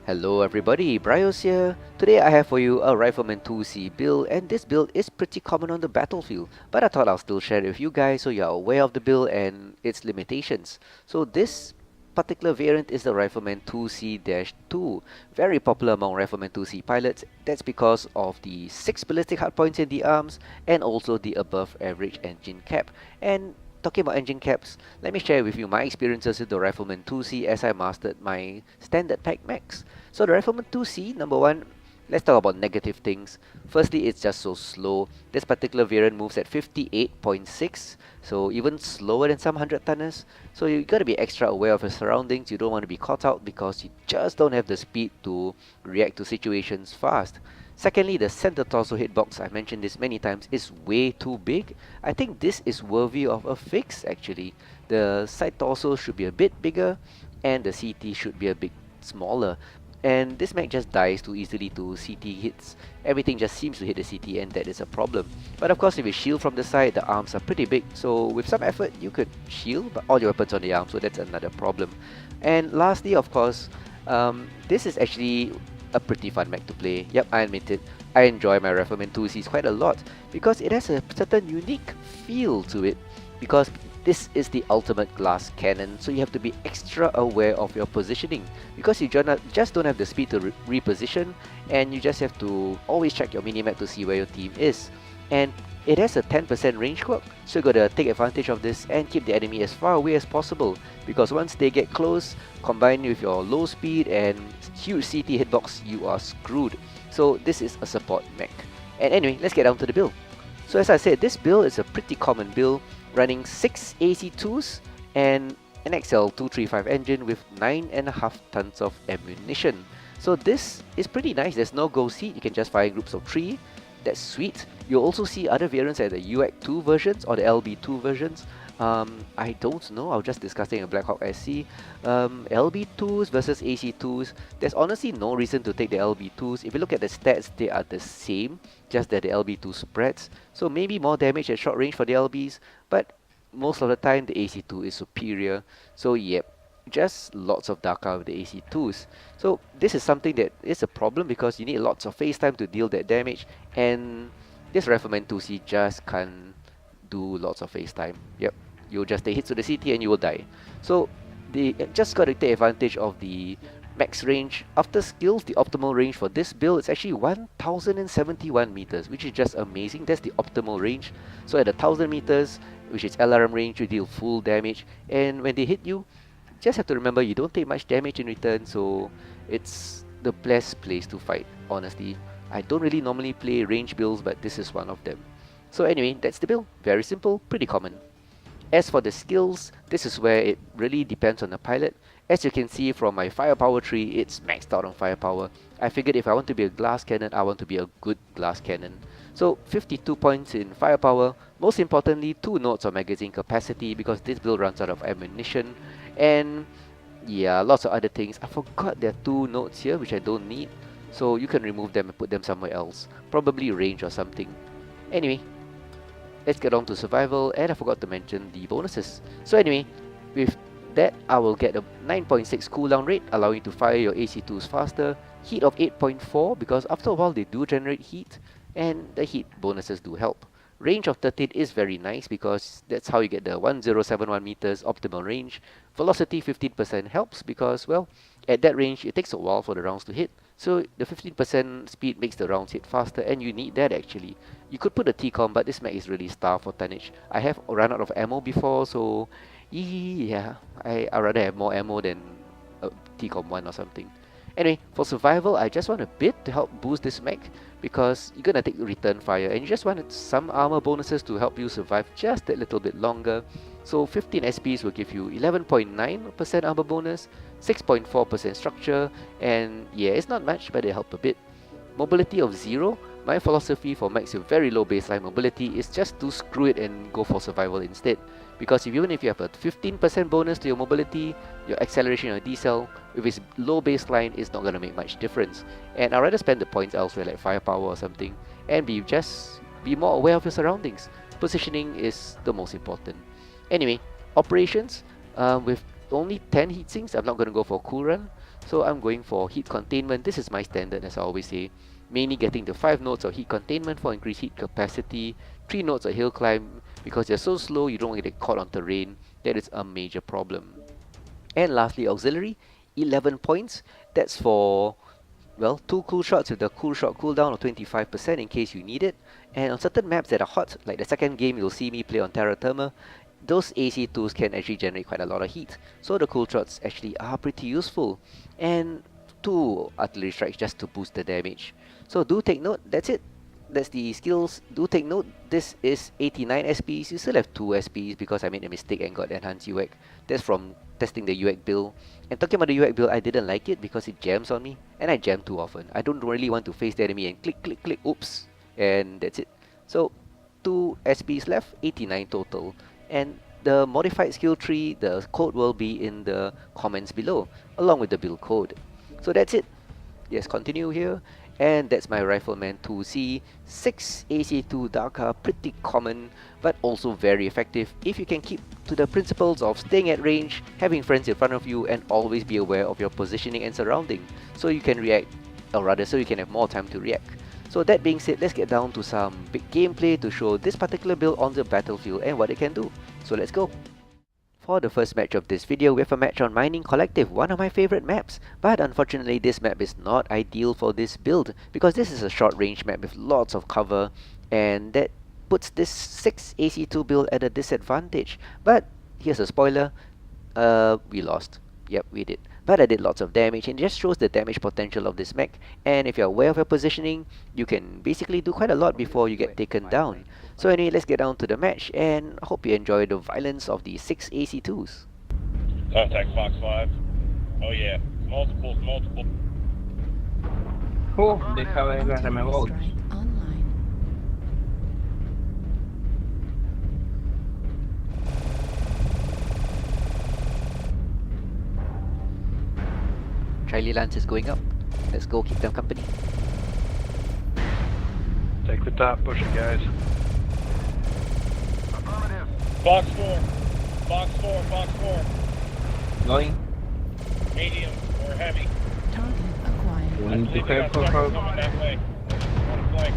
Hello everybody, BrioS here. Today I have for you a Rifleman IIC build, and this build is pretty common on the battlefield, but I thought I'll still share it with you guys so you're aware of the build and its limitations. So this particular variant is the Rifleman IIC-2, very popular among Rifleman IIC pilots. That's because of the 6 ballistic hardpoints in the arms and also the above average engine cap. And talking about engine caps, let me share with you my experiences with the Rifleman 2C as I mastered my standard pack max. So the Rifleman 2C, number one, let's talk about negative things. Firstly, it's just so slow. This particular variant moves at 58.6, so even slower than some 100-tonners. So you gotta be extra aware of your surroundings. You don't want to be caught out because you just don't have the speed to react to situations fast. Secondly, the center torso hitbox, I've mentioned this many times, is way too big. I think this is worthy of a fix actually. The side torso should be a bit bigger and the CT should be a bit smaller. And this mech just dies too easily to CT hits. Everything just seems to hit the CT and that is a problem. But of course, if you shield from the side, the arms are pretty big. So with some effort, you could shield but all your weapons on the arm, so that's another problem. And lastly, of course, this is actually a pretty fun mech to play. Yep, I admit it. I enjoy my Rifleman 2Cs quite a lot because it has a certain unique feel to it, because this is the ultimate glass cannon, so you have to be extra aware of your positioning because you just don't have the speed to reposition, and you just have to always check your minimap to see where your team is. And it has a 10% range quirk, so you gotta take advantage of this and keep the enemy as far away as possible, because once they get close, combined with your low speed and huge CT hitbox, you are screwed. So this is a support mech. And anyway, let's get down to the build. So as I said, this build is a pretty common build, running 6 AC2s and an XL235 engine with 9.5 tons of ammunition. So this is pretty nice. There's no go seat, you can just fire in groups of 3. That's sweet. You'll also see other variants like the UX2 versions or the LB2 versions. I don't know, I was just discussing a Blackhawk SC. LB2s versus AC2s, there's honestly no reason to take the LB2s. If you look at the stats, they are the same, just that the LB2 spreads. So maybe more damage at short range for the LBs, but most of the time the AC2 is superior. So yep, just lots of Dakka with the AC2s. So this is something that is a problem because you need lots of face time to deal that damage, and this Rifleman 2C just can't do lots of face time. Yep, you'll just take hits to the CT and you will die. So they just got to take advantage of the max range. After skills, the optimal range for this build is actually 1071 meters, which is just amazing. That's the optimal range. So at 1000 meters, which is LRM range, you deal full damage, and when they hit you, just have to remember you don't take much damage in return, so it's the best place to fight, honestly. I don't really normally play range builds, but this is one of them. So anyway, that's the build. Very simple, pretty common. As for the skills, this is where it really depends on the pilot. As you can see from my firepower tree, it's maxed out on firepower. I figured if I want to be a glass cannon, I want to be a good glass cannon. So 52 points in firepower, most importantly 2 nodes of magazine capacity because this build runs out of ammunition, and yeah, lots of other things. I forgot there are 2 nodes here which I don't need, so you can remove them and put them somewhere else, probably range or something. Anyway, let's get on to survival, and I forgot to mention the bonuses. So anyway, with that, I will get a 9.6 cooldown rate, allowing you to fire your AC2s faster, heat of 8.4 because after a while they do generate heat, and the heat bonuses do help. Range of 13 is very nice because that's how you get the 1071 meters optimal range. Velocity 15% helps because, well, at that range it takes a while for the rounds to hit. So the 15% speed makes the rounds hit faster, and you need that actually. You could put a T-com, but this mech is really starved for tonnage. I have run out of ammo before, so yeah, I'd rather have more ammo than a T-com 1 or something. Anyway, for survival, I just want a bit to help boost this mech because you're gonna take return fire and you just wanted some armor bonuses to help you survive just a little bit longer. So 15 SPs will give you 11.9% armor bonus, 6.4% structure, and yeah, it's not much, but it helped a bit. Mobility of 0. My philosophy for mechs with very low baseline mobility is just to screw it and go for survival instead. Because even if you have a 15% bonus to your mobility, your acceleration or decel, with its low baseline, it's not going to make much difference. And I'd rather spend the points elsewhere like firepower or something, and be more aware of your surroundings. Positioning is the most important. Anyway, operations, with only 10 heat sinks, I'm not going to go for a cool run. So I'm going for heat containment. This is my standard, as I always say. Mainly getting the 5 nodes of heat containment for increased heat capacity, 3 nodes of hill climb because they're so slow you don't want to get caught on terrain. That is a major problem. And lastly, auxiliary, 11 points. That's for, well, 2 cool shots with the cool shot cooldown of 25% in case you need it. And on certain maps that are hot, like the second game you'll see me play on Terra Therma, those AC2s can actually generate quite a lot of heat. So the cool shots actually are pretty useful. And 2 artillery strikes just to boost the damage. So do take note, that's it. That's the skills. Do take note, this is 89 SPs. You still have 2 SPs because I made a mistake and got enhanced UX. That's from testing the UX build. And talking about the UX build, I didn't like it because it jams on me. And I jam too often. I don't really want to face the enemy and click, click, click, oops. And that's it. So 2 SPs left, 89 total. And the modified skill tree, the code will be in the comments below, along with the build code. So that's it. Yes, continue here. And that's my Rifleman IIC 6 AC2 Dakka, pretty common but also very effective if you can keep to the principles of staying at range, having friends in front of you, and always be aware of your positioning and surrounding so you can react, or rather so you can have more time to react. So that being said, let's get down to some big gameplay to show this particular build on the battlefield and what it can do. So let's go! For the first match of this video, we have a match on Mining Collective, one of my favorite maps. But unfortunately, this map is not ideal for this build because this is a short range map with lots of cover, and that puts this 6 AC2 build at a disadvantage. But here's a spoiler, we lost. Yep, we did. But I did lots of damage, and it just shows the damage potential of this mech. And if you're aware of your positioning, you can basically do quite a lot before you get taken down. So anyway, let's get down to the match, and I hope you enjoy the violence of the 6 AC2s. Contact Fox 5. Oh yeah, multiple. Oh, déjame ver las MWO. Charlie Lance is going up. Let's go keep them company. Take the top, push it, guys. Fox 4. Fox 4. Going. Medium or heavy. Target acquired. We need to help Coming that way. On flank.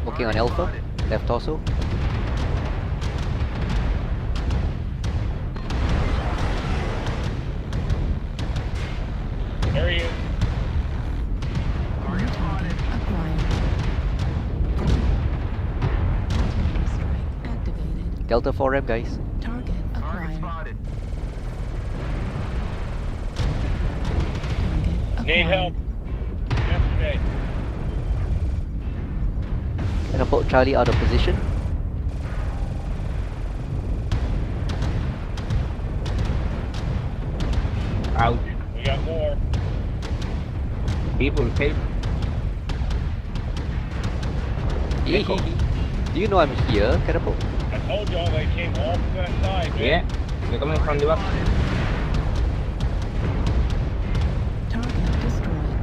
Working on Alpha, left torso. There he is. New target acquired. Artillery strike activated. Delta 4M, guys. Target acquired. Target Need help. acquired. Yesterday. Gonna put Charlie out of position. Ouch. We got more. People, help. Echo. Do you know I'm here, Catapult? I told y'all they came all from that side, man. Yeah, they're coming from the back. Target destroyed.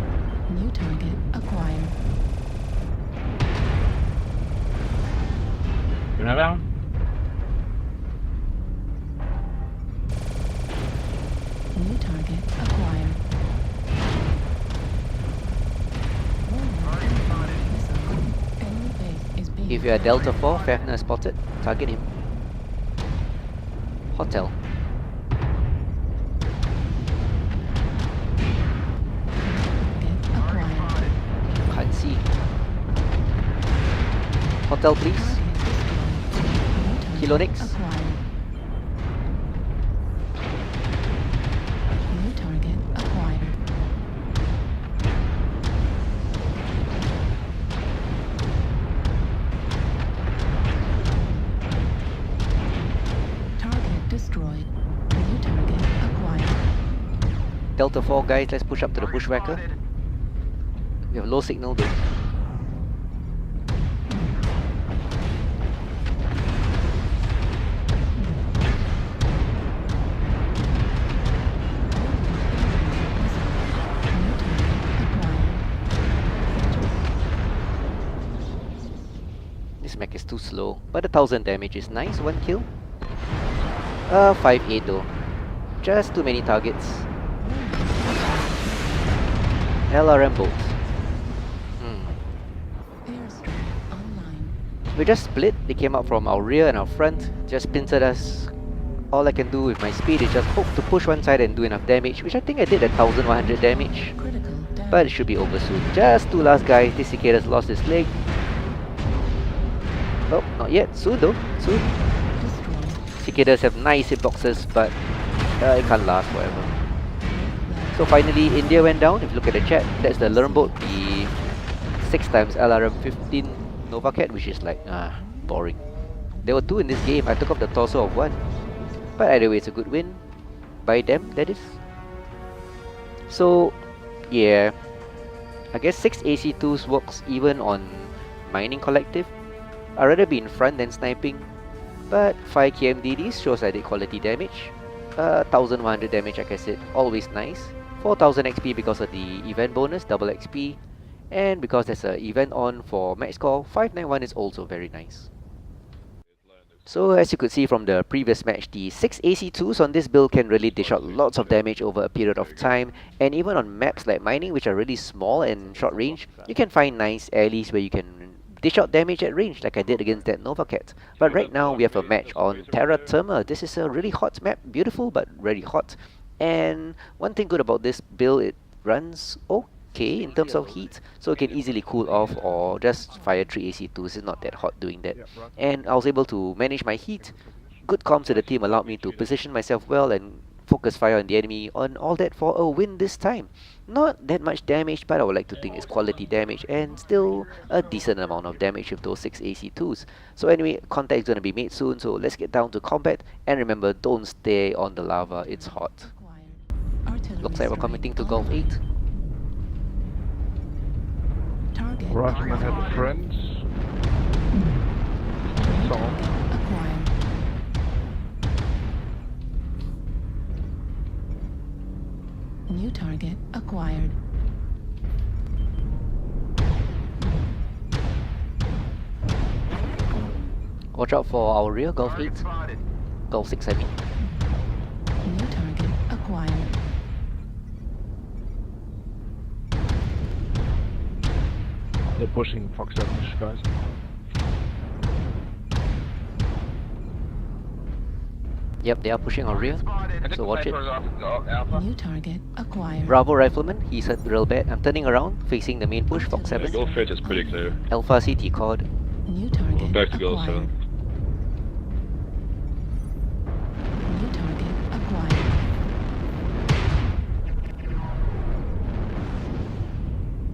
New target acquired. Turn around. New target acquired. Enemy base is being If you are Delta 4, Fafner spotted. Target him. Hotel. target acquired. Can't see. Hotel, please. Target destroyed. New target Kilonix. acquired. New target acquired. Target destroyed. New target acquired. Delta 4, guys, let's push up to the bushwhacker. We have low signal though. New target acquired. This mech is too slow, but 1000 damage is nice. 1 kill. 5-8 though. Just too many targets. LRM bolt. Airstrike online. We just split. They came up from our rear and our front. Just pincered us. All I can do with my speed is just hope to push one side and do enough damage, which I think I did at 1100 damage. Critical damage. But it should be over soon. Just two last guys. This cicadas lost his leg. Oh, not yet. Soon though. Soon. Destroyed. Cicadas have nice hitboxes, but it can't last forever. So finally, India went down. If you look at the chat, that's the learn boat, the 6x LRM 15 Nova Cat, which is like, boring. There were two in this game. I took off the torso of one. But either way, it's a good win. By them, that is. So, yeah. I guess 6 AC2s works even on Mining Collective. I'd rather be in front than sniping. But 5 KMDDs shows I did quality damage. 1100 damage, like I said, always nice. 4000 XP because of the event bonus, double XP. And because there's an event on for max score, 591 is also very nice. So as you could see from the previous match, the 6 AC2s on this build can really dish out lots of damage over a period of time, and even on maps like mining, which are really small and short range, you can find nice alleys where you can dish out damage at range like I did against that Nova Cat. But right now we have a match on Terra Terma. This is a really hot map, beautiful but really hot. And one thing good about this build, it runs okay in terms of heat, so it can easily cool off or just fire 3 AC2s. It's not that hot doing that. And I was able to manage my heat. Good comms to the team allowed me to position myself well and focus fire on the enemy, on all that for a win this time. Not that much damage, but I would like to think it's quality damage and still a decent amount of damage with those 6 AC2s. So anyway, contact is going to be made soon, so let's get down to combat. And remember, don't stay on the lava, it's hot. Artillery Looks like we're strike committing to Gulf online. 8. Target Rifleman destroyed. had friends. New Some. target acquired. New target acquired. Watch out for our rear, Gulf 8. Gulf 6, I mean. New target acquired. They're pushing Fox 7, guys. Yep, they are pushing our rear, so watch it. New target acquired. Bravo Rifleman, he's hurt real bad. I'm turning around, facing the main push, Fox 7. Gulf 8 is pretty clear. Alpha CT called. New target Back to Gulf acquired. 7. New target acquired.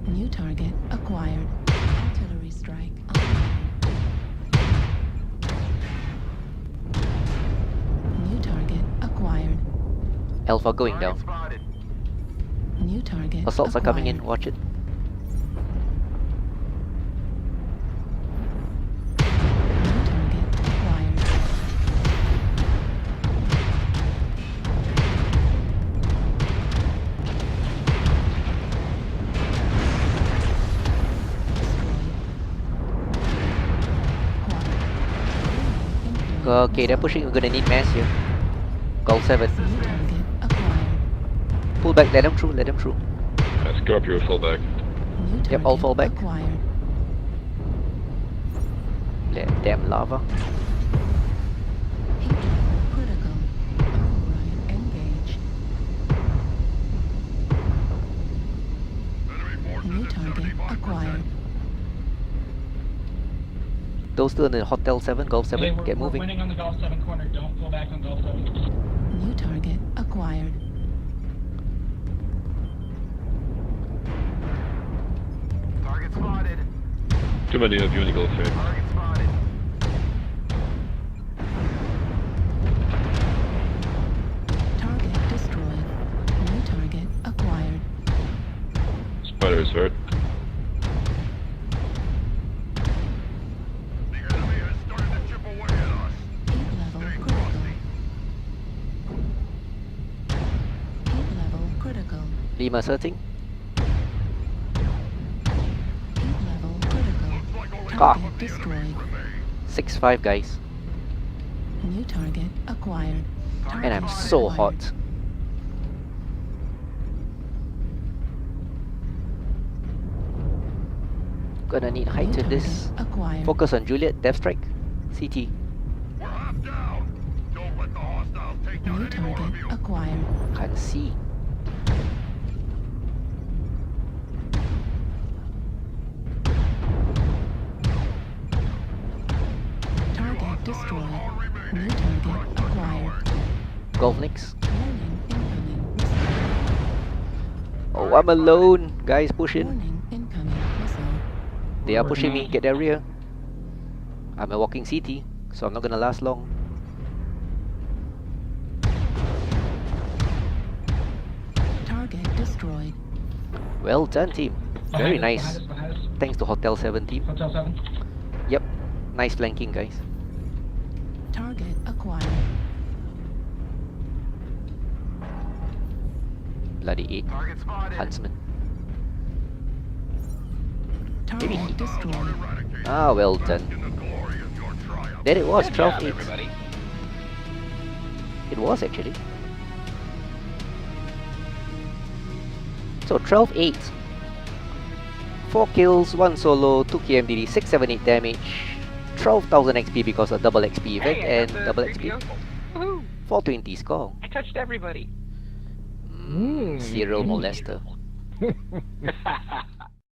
New target acquired. Artillery strike online. New target acquired. Alpha going down. New target Assaults are coming in, acquired. watch it. New target acquired. Okay, they're pushing, we're gonna need mass here. Gulf 7. New target acquired. Pull back, let them through, let them through. Yeah, Scorpio fall back. New target Yep, all fall back. acquired. That damn lava. Heat level critical. Override engaged. New target acquired. Those still in the Hotel 7, Gulf 7, get moving. Winning on the Gulf 7 corner. Don't pull back on Gulf 7. New target acquired. Target spotted. Too many of you in the Gulf 8. Target spotted. Target destroyed. New target acquired. Spider is hurt. The enemy has started to chip away at us. Heat level critical. Heat level critical. Lima's hurting. Heat level critical. Ah. Target destroyed. 6-5 guys. New target acquired. And I'm so hot. Gonna need height New with this. target acquired. Focus on Juliet, Death Strike. CT. We're half down. Don't let the hostiles take down New any more of target you. acquired. Can't see. Target destroyed. New target acquired. Golfniks. Warning incoming missile. Oh, I'm alone. Guys, push in. Warning incoming missile. They are pushing me. Get their rear. I'm a walking CT, so I'm not gonna last long. Target destroyed. Well done, team. Very Behind us, nice. behind us, behind us. Thanks to Hotel 7 team. Hotel 7. Yep. Nice flanking, guys. Target acquired. Bloody 8. Target spotted. Huntsman. Target destroyed. Ah, well done. In the glory of your triumph. There it was, Good 12 job, 8. everybody. It was actually. So 12 8. 4 kills, 1 solo, 2 KMDD, 678 damage, 12,000 XP because of double XP event Hey, I and got the double creepy XP. uncle. Woohoo! 420 score. I touched everybody. Serial molester.